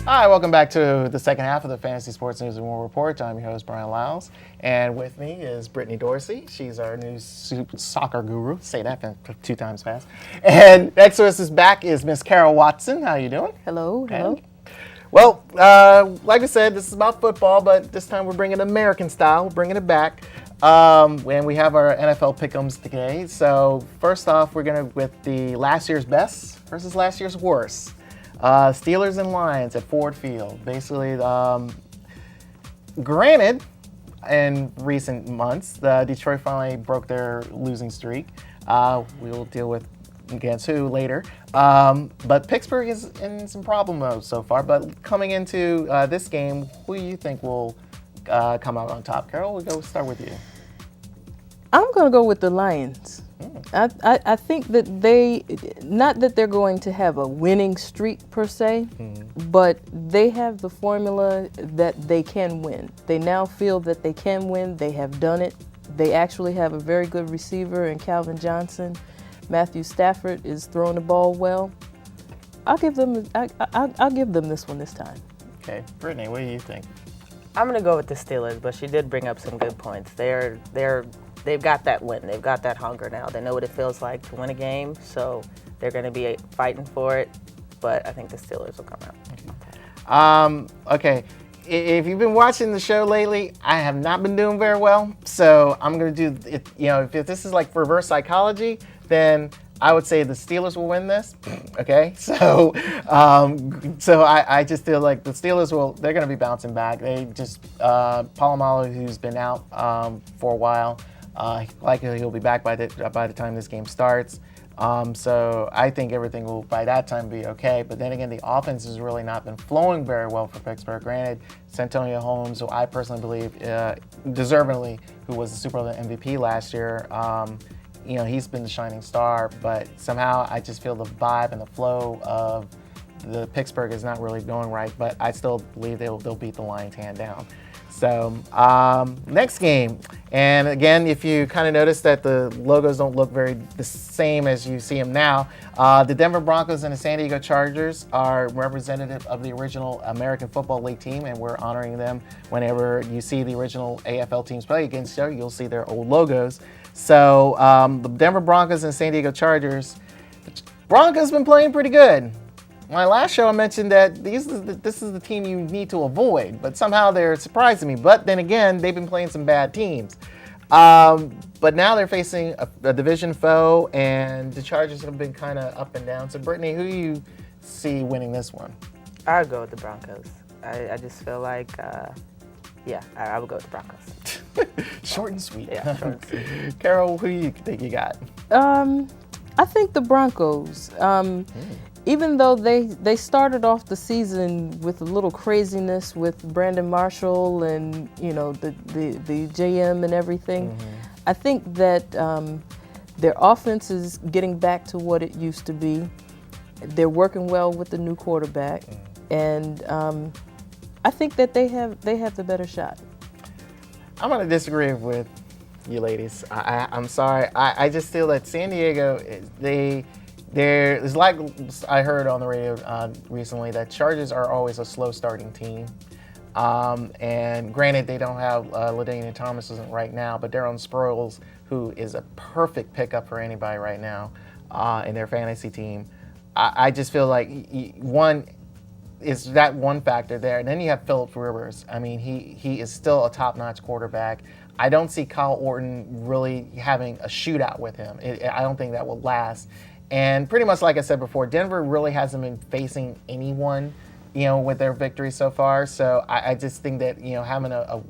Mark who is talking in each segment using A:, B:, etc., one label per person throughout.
A: Hi, welcome back to the second half of the Fantasy Sports News and More Report. I'm your host, Brian Lyles, and with me is Brittany Dorsey. She's our new soccer guru. Say that 2 times fast. And next to us is Miss Carol Watson. How you doing?
B: Hello.
A: Well, like I said, this is about football, but this time we're bringing American style. We're bringing it back. And we have our NFL pick'ems today. So first off, we're going to with the last year's best versus last year's worst. Steelers and Lions at Ford Field. Basically, granted, in recent months, Detroit finally broke their losing streak. We will deal with against who later. But Pittsburgh is in some problem mode so far. But coming into this game, who do you think will come out on top? Carol, we'll start with you.
B: I'm going to go with the Lions. I think that not that they're going to have a winning streak per se, but they have the formula that they can win. They now feel that they can win. They have done it. They actually have a very good receiver in Calvin Johnson. Matthew Stafford is throwing the ball well. I'll give them this one this time.
A: Okay, Brittany, what do you think?
C: I'm going to go with the Steelers, but she did bring up some good points. They've got that win. They've got that hunger now. They know what it feels like to win a game, so they're going to be fighting for it. But I think the Steelers will come out.
A: Okay. If you've been watching the show lately, I have not been doing very well. So I'm going to do it. You know, if this is like reverse psychology, then I would say the Steelers will win this. Okay. So I just feel like the Steelers they're going to be bouncing back. They just, Polamalu, who's been out for a while, likely he'll be back by the time this game starts. So I think everything will by that time be okay. But then again, the offense has really not been flowing very well for Pittsburgh. Granted, Santonio Holmes, who I personally believe deservedly, who was the Super Bowl MVP last year, he's been the shining star. But somehow I just feel the vibe and the flow of the Pittsburgh is not really going right. But I still believe they'll beat the Lions hand down. So next game, and again, if you kind of notice that the logos don't look the same as you see them now, the Denver Broncos and the San Diego Chargers are representative of the original American Football League team, and we're honoring them whenever you see the original AFL teams play against each other. You'll see their old logos. So the Denver Broncos and San Diego Chargers, the Broncos been playing pretty good. My last show, I mentioned that this is the team you need to avoid, but somehow they're surprising me. But then again, they've been playing some bad teams. But now they're facing a division foe, and the Chargers have been kind of up and down. So, Brittany, who do you see winning this one?
C: I would go with the Broncos. I just feel like, I would go with the Broncos.
A: Short and sweet.
C: Yeah, short and sweet.
A: Carol, who do you think you got?
B: I think the Broncos. Even though they started off the season with a little craziness with Brandon Marshall and the GM and everything, I think that their offense is getting back to what it used to be. They're working well with the new quarterback, and I think that they have the better shot.
A: I'm going to disagree with you ladies. I'm sorry. I just feel that San Diego, it's like I heard on the radio recently that Chargers are always a slow starting team. And granted, they don't have LaDainian Thomas isn't right now, but Darren Sproles, who is a perfect pickup for anybody right now in their fantasy team. I just feel like one is that one factor there. And then you have Phillip Rivers. I mean, he is still a top-notch quarterback. I don't see Kyle Orton really having a shootout with him. I don't think that will last. And pretty much like I said before, Denver really hasn't been facing anyone, with their victory so far. So I just think that, having a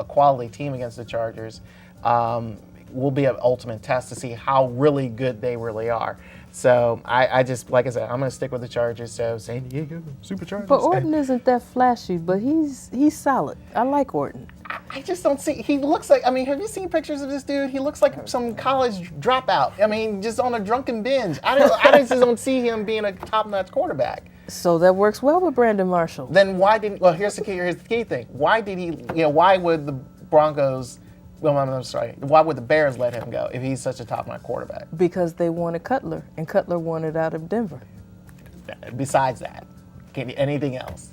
A: quality team against the Chargers will be an ultimate test to see how really good they really are. So I just, like I said, I'm going to stick with the Chargers. So San Diego Superchargers.
B: But Orton isn't that flashy, but he's solid. I like Orton.
A: I just don't see. He looks like. I mean, have you seen pictures of this dude? He looks like some college dropout. I mean, just on a drunken binge. I just don't see him being a top-notch quarterback.
B: So that works well with Brandon Marshall.
A: Then why didn't? Well, here's the key thing. Why did he? Why would the Broncos? Well, I'm sorry. Why would the Bears let him go if he's such a top-notch quarterback?
B: Because they wanted Cutler, and Cutler wanted out of Denver.
A: Besides that, anything else?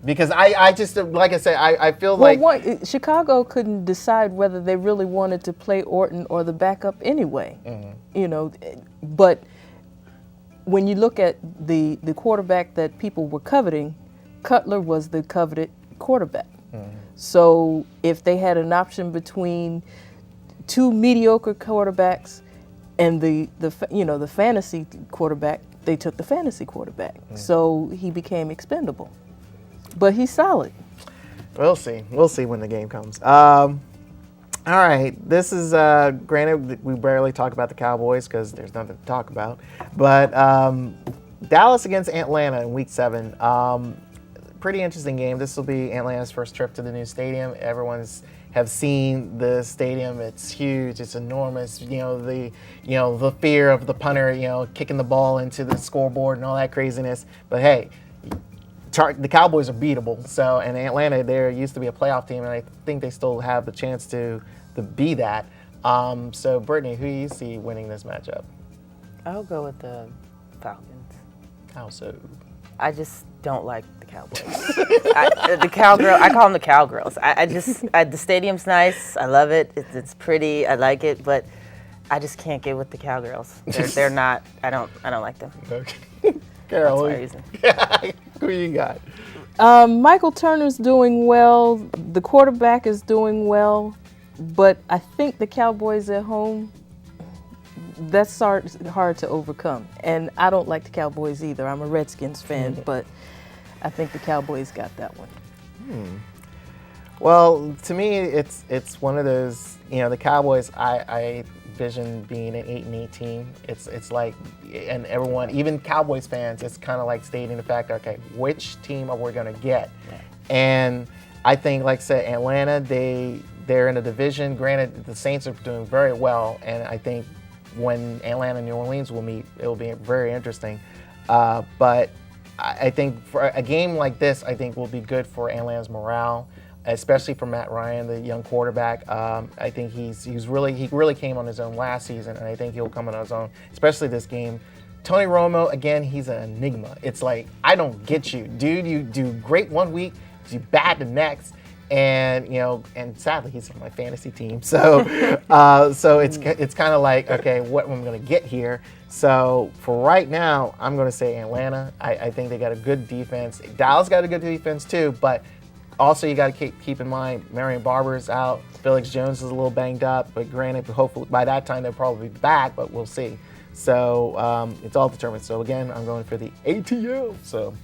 A: because I just, like I said, I feel
B: Well,
A: like
B: Chicago couldn't decide whether they really wanted to play Orton or the backup anyway. You know, but when you look at the quarterback that people were coveting, Cutler was the coveted quarterback. So if they had an option between two mediocre quarterbacks and the fantasy quarterback, they took the fantasy quarterback. So he became expendable. But he's solid.
A: we'll see. We'll see when the game comes. All right, this is granted we barely talk about the Cowboys because there's nothing to talk about, but Dallas against Atlanta in Week 7. Pretty interesting game. This will be Atlanta's first trip to the new stadium. Everyone's have seen the stadium. It's huge. It's enormous. The fear of the punter, kicking the ball into the scoreboard and all that craziness. But hey, the Cowboys are beatable. So, and Atlanta, they used to be a playoff team, and I think they still have the chance to be that. So, Brittany, who do you see winning this matchup?
C: I'll go with the Falcons.
A: How so?
C: I just don't like the Cowboys. The Cowgirl. I call them the Cowgirls. The stadium's nice. I love it. It's pretty. I like it, but I just can't get with the Cowgirls. They're not. I don't like them.
A: Okay. Carol,
C: That's my reason.
A: who you got?
B: Michael Turner's doing well. The quarterback is doing well, but I think the Cowboys at home, that's hard to overcome. And I don't like the Cowboys either. I'm a Redskins fan, but I think the Cowboys got that one.
A: Well, to me, it's one of those. The Cowboys. I vision being an 8-8 team. It's like, and everyone, even Cowboys fans, it's kind of like stating the fact, okay, which team are we going to get? Yeah. And I think, like I said, Atlanta, they're in a division. Granted, the Saints are doing very well, and I think when Atlanta and New Orleans will meet, it will be very interesting. But I think for a game like this, I think will be good for Atlanta's morale, especially for Matt Ryan, the young quarterback. I think he really came on his own last season, and I think he'll come on his own, especially this game. Tony Romo, again, he's an enigma. It's like, I don't get you, dude. You do great one week, you bad the next, and and sadly he's on my fantasy team. So, it's kind of like, okay, what am I going to get here? So for right now, I'm going to say Atlanta. I think they got a good defense. Dallas got a good defense too, but also you got to keep in mind Marion Barber's out. Felix Jones is a little banged up, but granted, hopefully by that time they'll probably be back, but we'll see. So it's all determined. So again, I'm going for the ATL. So.